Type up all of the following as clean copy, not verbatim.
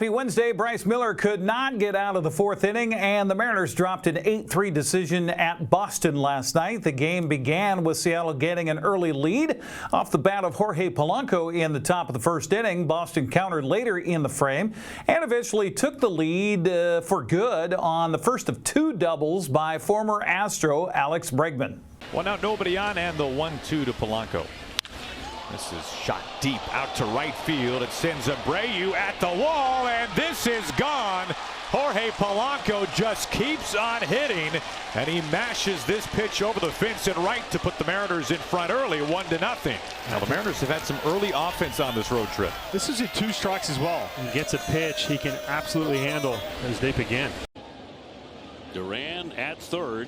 Happy Wednesday. Bryce Miller could not get out of the fourth inning, and the Mariners dropped an 8-3 decision at Boston last night. The game began with Seattle getting an early lead off the bat of Jorge Polanco in the top of the first inning. Boston countered later in the frame and eventually took the lead for good on the first of two doubles by former Astro Alex Bregman. Well, now nobody on, and the 1-2 to Polanco. This is shot deep out to right field. It sends Abreu at the wall, and this is gone. Jorge Polanco just keeps on hitting, and he mashes this pitch over the fence and right to put the Mariners in front early, 1-0. Now the Mariners have had some early offense on this road trip. This is at 2 strikes as well. He gets a pitch he can absolutely handle as they begin. Duran at third.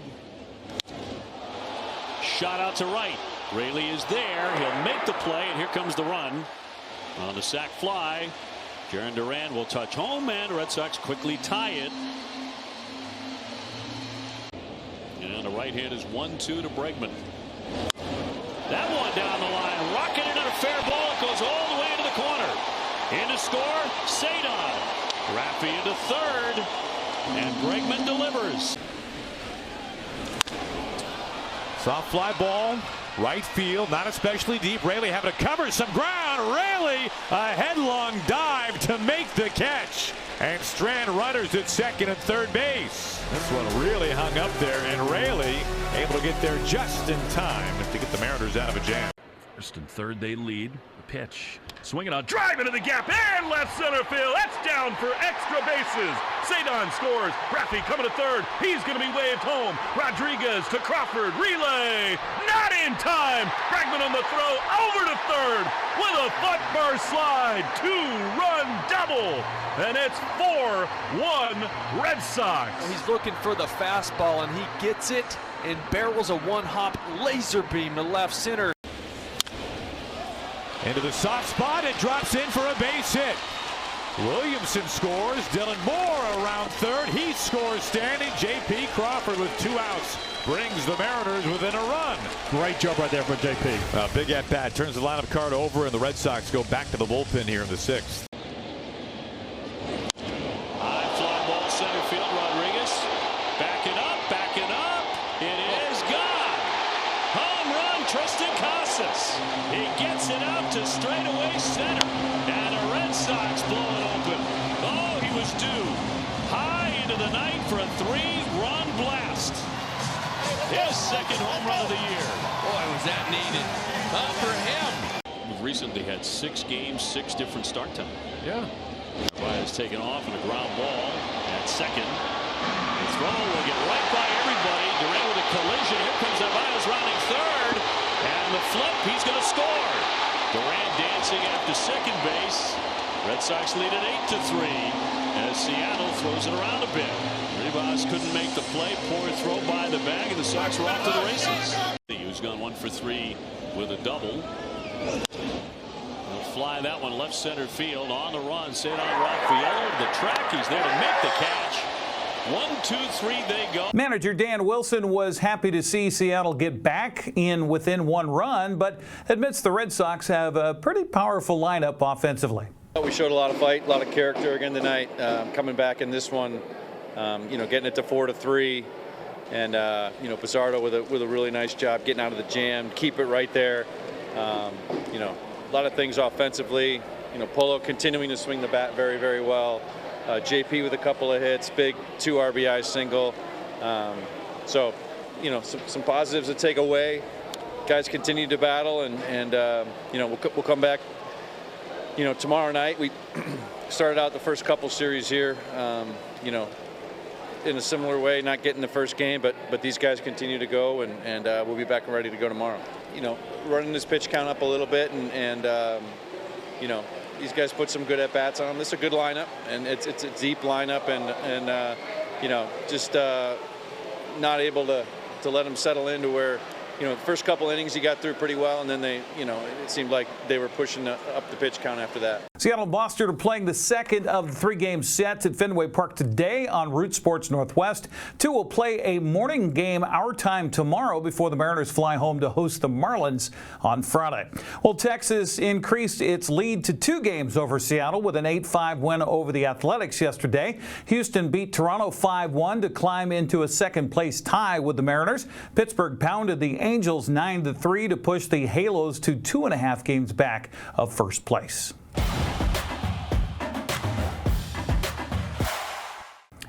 Shot out to right. Raley is there. He'll make the play, and here comes the run on the sac fly. Jarren Duran will touch home, and the Red Sox quickly tie it. And the right hand is 1-2 to Bregman. That one down the line, rocketed at a fair ball. It goes all the way into the corner. In to score, Cedon. Raffy into third, and Bregman delivers. Soft fly ball, right field, not especially deep. Raley having to cover some ground. Raley, a headlong dive to make the catch. And strand runners at second and third base. This one really hung up there, and Raley able to get there just in time to get the Mariners out of a jam. First and third, they lead. The pitch. Swinging on, drive into the gap, and left center field. That's down for extra bases. Cedon scores. Raffy coming to third. He's going to be waved home. Rodriguez to Crawford. Relay. Not in time. Bregman on the throw. Over to third with a foot first slide. 2-run double. And it's 4-1 Red Sox. He's looking for the fastball, and he gets it and barrels a one-hop laser beam to left center. Into the soft spot, it drops in for a base hit. Williamson scores. Dylan Moore around third. He scores standing. J.P. Crawford with 2 outs brings the Mariners within a run. Great job right there for J.P. Big at bat turns the lineup card over, and the Red Sox go back to the bullpen here in the 6th. High fly ball center field. Rodriguez backing up, backing up. It is gone. Home run, Tristan Casas. He gets it out to straightaway center, and the Red Sox blow it open. Oh, he was due high into the night for a 3-run blast. His second home run of the year. Boy, was that needed. For him. We've recently had 6 games, 6 different start times. Yeah. Narvaez taken off and a ground ball at second. The throw will get right by everybody. Duran with a collision. Here comes Narvaez rounding third. And the flip, he's going to score. Duran dancing after second base. Red Sox lead at 8-3 as Seattle throws it around a bit. Rivas couldn't make the play. Poor throw by the bag, and the Sox were off to the races. He's gone 1 for 3 with a double. He'll fly that one left center field on the run. Cedon Rafael to the track. He's there to make the catch. 1, 2, 3, they go. Manager Dan Wilson was happy to see Seattle get back in within 1 run, but admits the Red Sox have a pretty powerful lineup offensively. We showed a lot of fight, a lot of character again tonight. Coming back in this one, getting it to 4-3, and Pizarro with a really nice job getting out of the jam, keep it right there. A lot of things offensively. Polo continuing to swing the bat very, very well. JP with a couple of hits, big 2 RBI single. Some positives to take away. Guys continue to battle, and we'll come back. Tomorrow night we started out the first couple series here, in a similar way, not getting the first game, but these guys continue to go, and we'll be back and ready to go tomorrow. Running this pitch count up a little bit, and these guys put some good at bats on them. This is a good lineup, and it's a deep lineup, and just not able to let them settle into where the first couple innings he got through pretty well, and then it seemed like they were pushing up the pitch count after that. Seattle and Boston are playing the second of the 3-game sets at Fenway Park today on Root Sports Northwest. 2 will play a morning game our time tomorrow before the Mariners fly home to host the Marlins on Friday. Well, Texas increased its lead to 2 games over Seattle with an 8-5 win over the Athletics yesterday. Houston beat Toronto 5-1 to climb into a second-place tie with the Mariners. Pittsburgh pounded the Angels 9-3 to push the Halos to 2.5 games back of first place.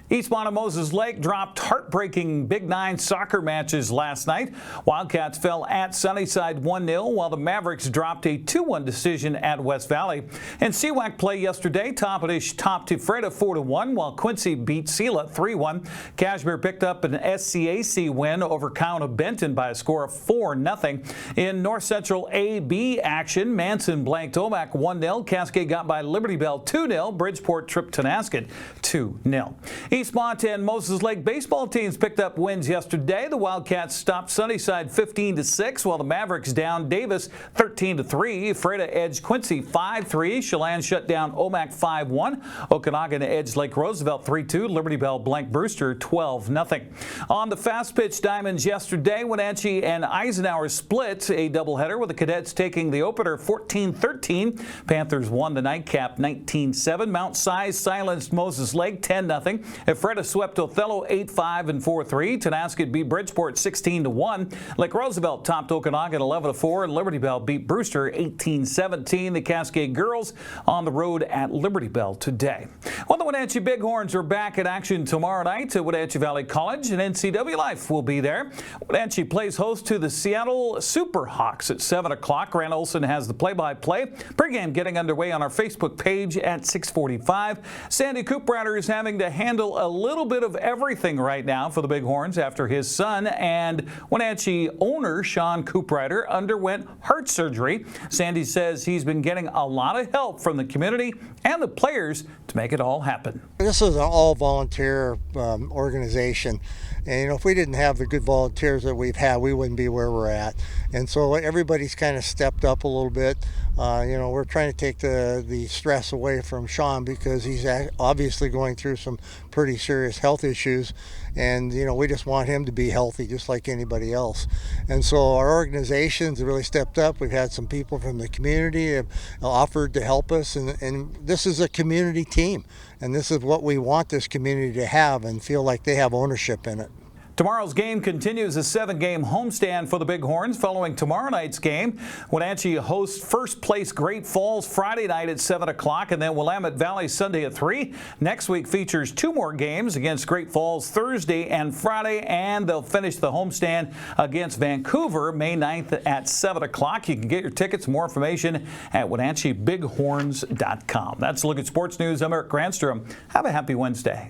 Eastmont and Moses Lake dropped heartbreaking Big 9 soccer matches last night. Wildcats fell at Sunnyside 1-0, while the Mavericks dropped a 2-1 decision at West Valley. In CWAC play yesterday, Toppenish topped Ephrata 4-1, while Quincy beat Sela 3-1. Cashmere picked up an SCAC win over Count of Benton by a score of 4-0. In North Central A-B action, Manson blanked Omak 1-0. Cascade got by Liberty Bell 2-0. Bridgeport tripped Tonasket 2-0. Eastmont and Moses Lake baseball teams picked up wins yesterday. The Wildcats stopped Sunnyside 15-6, while the Mavericks downed Davis 13-3. Ephrata edged Quincy 5-3. Chelan shut down Omak 5-1. Okanagan edged Lake Roosevelt 3-2. Liberty Bell blanked Brewster 12-0. On the fast pitch diamonds yesterday, Wenatchee and Eisenhower split a doubleheader with the Cadets taking the opener 14-13. Panthers won the nightcap 19-7. Mount Size silenced Moses Lake 10-0. Ephrata swept Othello 8-5 and 4-3. Tonasket beat Bridgeport 16-1. Lake Roosevelt topped Okanagan 11-4. And Liberty Bell beat Brewster 18-17. The Cascade girls on the road at Liberty Bell today. Well, the Wenatchee Bighorns are back in action tomorrow night at Wenatchee Valley College, and NCWLIFE will be there. Wenatchee plays host to the Seattle Superhawks at 7 o'clock. Grant Olson has the play-by-play. Pregame getting underway on our Facebook page at 6:45. Sandy Cooprider is having to handle a little bit of everything right now for the Bighorns after his son and Wenatchee owner Sean Cooprider underwent heart surgery. Sandy says he's been getting a lot of help from the community and the players to make it all happen. This is an all-volunteer organization, and if we didn't have the good volunteers that we've had, we wouldn't be where we're at. And so everybody's kind of stepped up a little bit. We're trying to take the stress away from Sean because he's obviously going through some pretty serious health issues, and we just want him to be healthy just like anybody else. And so our organizations really stepped up. We've had some people from the community have offered to help us, and this is a community team, and this is what we want this community to have and feel like they have ownership in it. Tomorrow's game continues a 7-game homestand for the Bighorns. Following tomorrow night's game, Wenatchee hosts first-place Great Falls Friday night at 7 o'clock, and then Willamette Valley Sunday at 3. Next week features 2 more games against Great Falls Thursday and Friday, and they'll finish the homestand against Vancouver May 9th at 7 o'clock. You can get your tickets, more information at WenatcheeBighorns.com. That's a look at sports news. I'm Eric Granstrom. Have a happy Wednesday.